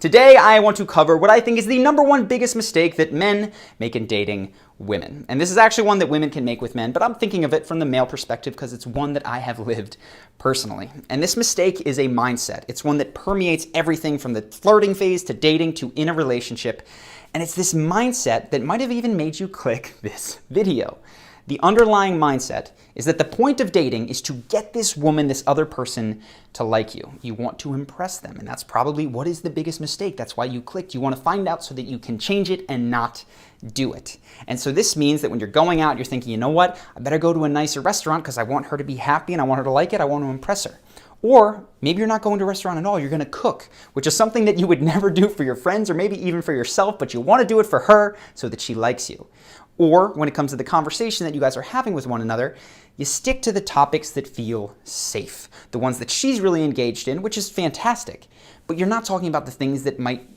Today, I want to cover what I think is the #1 biggest mistake that men make in dating women. And this is actually one that women can make with men, but I'm thinking of it from the male perspective because it's one that I have lived personally. And this mistake is a mindset. It's one that permeates everything from the flirting phase to dating to in a relationship. And it's this mindset that might have even made you click this video. The underlying mindset is that the point of dating is to get this woman, this other person, to like you. You want to impress them, and that's probably what is the biggest mistake. That's why you clicked. You want to find out so that you can change it and not do it. And so this means that when you're going out, you're thinking, you know what? I better go to a nicer restaurant because I want her to be happy and I want her to like it. I want to impress her. Or maybe you're not going to a restaurant at all, you're gonna cook, which is something that you would never do for your friends or maybe even for yourself, but you wanna do it for her so that she likes you. Or when it comes to the conversation that you guys are having with one another, you stick to the topics that feel safe, the ones that she's really engaged in, which is fantastic. But you're not talking about the things that might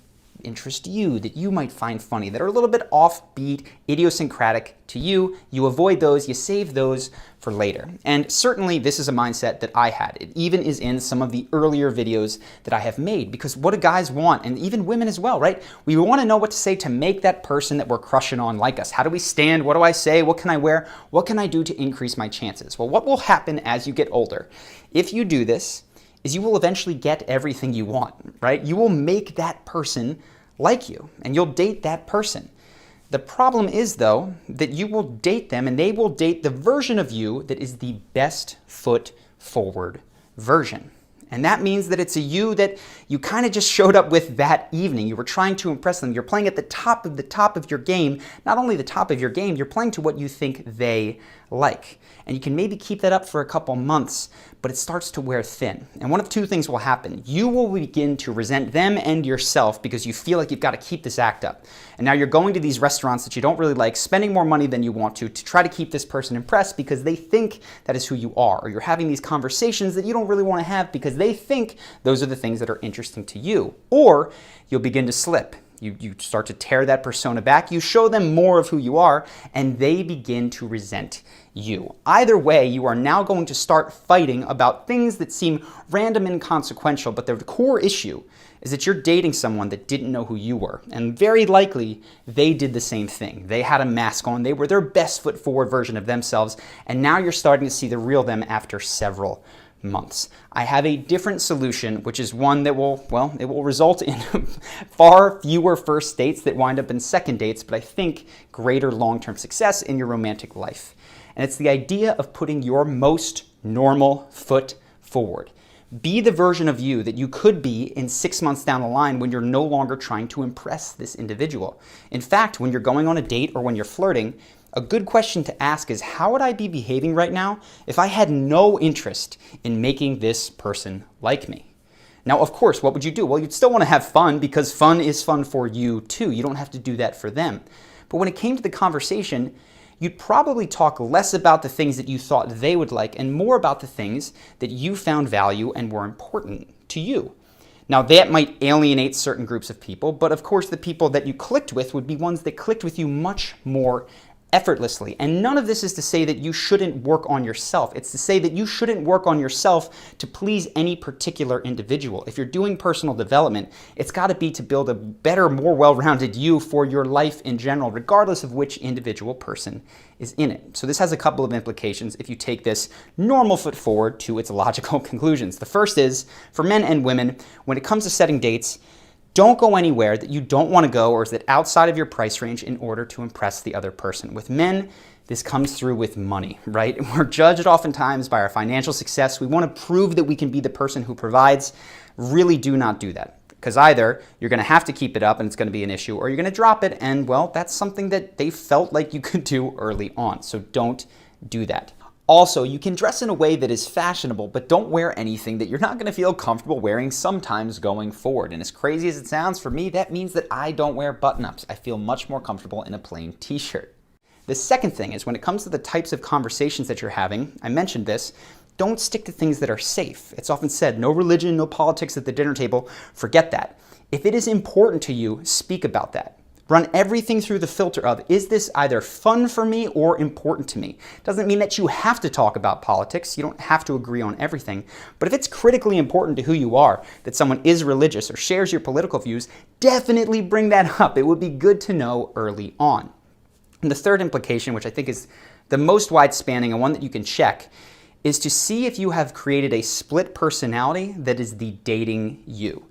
interest you, that you might find funny, that are a little bit offbeat, idiosyncratic to you. You avoid those, you save those for later. And certainly this is a mindset that I had. It even is in some of the earlier videos that I have made, because what do guys want? And even women as well, right? We want to know what to say to make that person that we're crushing on like us. How do we stand? What do I say? What can I wear? What can I do to increase my chances? Well, what will happen as you get older? If you do this, is you will eventually get everything you want, right? You will make that person like you, and you'll date that person. The problem is, though, that you will date them and they will date the version of you that is the best foot forward version. And that means that it's a you that you kind of just showed up with that evening. You were trying to impress them. You're playing at the top of your game. Not only the top of your game, you're playing to what you think they like. And you can maybe keep that up for a couple months, but it starts to wear thin. And one of two things will happen. You will begin to resent them and yourself because you feel like you've got to keep this act up. And now you're going to these restaurants that you don't really like, spending more money than you want to try to keep this person impressed because they think that is who you are. Or you're having these conversations that you don't really want to have because they think those are the things that are interesting to you. Or you'll begin to slip. You start to tear that persona back, you show them more of who you are, and they begin to resent you. Either way, you are now going to start fighting about things that seem random and inconsequential, but the core issue is that you're dating someone that didn't know who you were, and very likely they did the same thing. They had a mask on, they were their best foot forward version of themselves, and now you're starting to see the real them after several months. I have a different solution, which is one that will, well, it will result in far fewer first dates that wind up in second dates, but I think greater long-term success in your romantic life. And it's the idea of putting your most normal foot forward. Be the version of you that you could be in 6 months down the line when you're no longer trying to impress this individual. In fact, when you're going on a date or when you're flirting, a good question to ask is, how would I be behaving right now if I had no interest in making this person like me? Now, of course, what would you do? Well, you'd still want to have fun because fun is fun for you too. You don't have to do that for them. But when it came to the conversation, you'd probably talk less about the things that you thought they would like and more about the things that you found value and were important to you. Now, that might alienate certain groups of people, but of course the people that you clicked with would be ones that clicked with you much more effortlessly. And none of this is to say that you shouldn't work on yourself. It's to say that you shouldn't work on yourself to please any particular individual. If you're doing personal development, it's got to be to build a better, more well-rounded you for your life in general, regardless of which individual person is in it. So this has a couple of implications if you take this normal foot forward to its logical conclusions. The first is, for men and women, when it comes to setting dates, don't go anywhere that you don't want to go or is that outside of your price range in order to impress the other person. With men, this comes through with money, right? We're judged oftentimes by our financial success. We want to prove that we can be the person who provides. Really do not do that. Because either you're going to have to keep it up and it's going to be an issue, or you're going to drop it and, well, that's something that they felt like you could do early on. So don't do that. Also, you can dress in a way that is fashionable, but don't wear anything that you're not going to feel comfortable wearing sometimes going forward. And as crazy as it sounds, for me, that means that I don't wear button-ups. I feel much more comfortable in a plain t-shirt. The second thing is when it comes to the types of conversations that you're having, I mentioned this, don't stick to things that are safe. It's often said, no religion, no politics at the dinner table. Forget that. If it is important to you, speak about that. Run everything through the filter of, is this either fun for me or important to me? Doesn't mean that you have to talk about politics. You don't have to agree on everything. But if it's critically important to who you are, that someone is religious or shares your political views, definitely bring that up. It would be good to know early on. And the third implication, which I think is the most wide-spanning and one that you can check, is to see if you have created a split personality that is the dating you.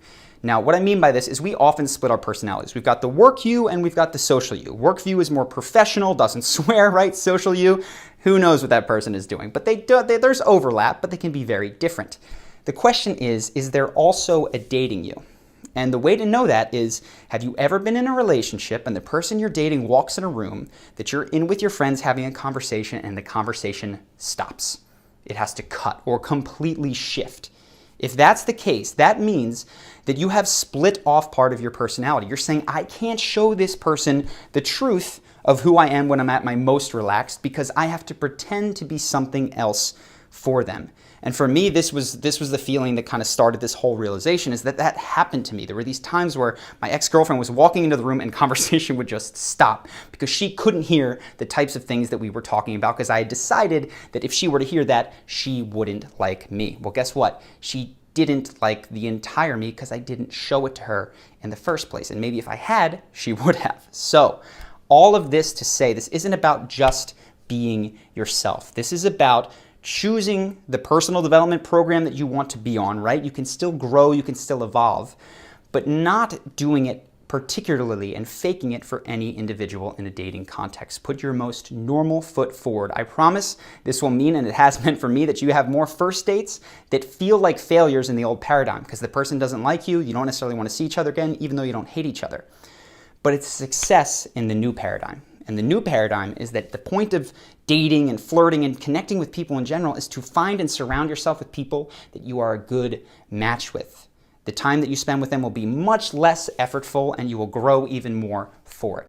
Now, what I mean by this is we often split our personalities. We've got the work you and we've got the social you. Work you is more professional, doesn't swear, right? Social you, who knows what that person is doing. But there's overlap, but they can be very different. The question is there also a dating you? And the way to know that is, have you ever been in a relationship and the person you're dating walks in a room that you're in with your friends having a conversation and the conversation stops? It has to cut or completely shift. If that's the case, that means that you have split off part of your personality. You're saying, I can't show this person the truth of who I am when I'm at my most relaxed because I have to pretend to be something else for them. And for me, this was the feeling that kind of started this whole realization, is that happened to me. There were these times where my ex-girlfriend was walking into the room and conversation would just stop because she couldn't hear the types of things that we were talking about because I had decided that if she were to hear that, she wouldn't like me. Well, guess what? She didn't like the entire me because I didn't show it to her in the first place. And maybe if I had, she would have. So all of this to say, this isn't about just being yourself. This is about choosing the personal development program that you want to be on, right? You can still grow, you can still evolve, but not doing it particularly and faking it for any individual in a dating context. Put your most normal foot forward. I promise this will mean, and it has meant for me, that you have more first dates that feel like failures in the old paradigm because the person doesn't like you, you don't necessarily want to see each other again, even though you don't hate each other. But it's success in the new paradigm. And the new paradigm is that the point of dating and flirting and connecting with people in general is to find and surround yourself with people that you are a good match with. The time that you spend with them will be much less effortful and you will grow even more for it.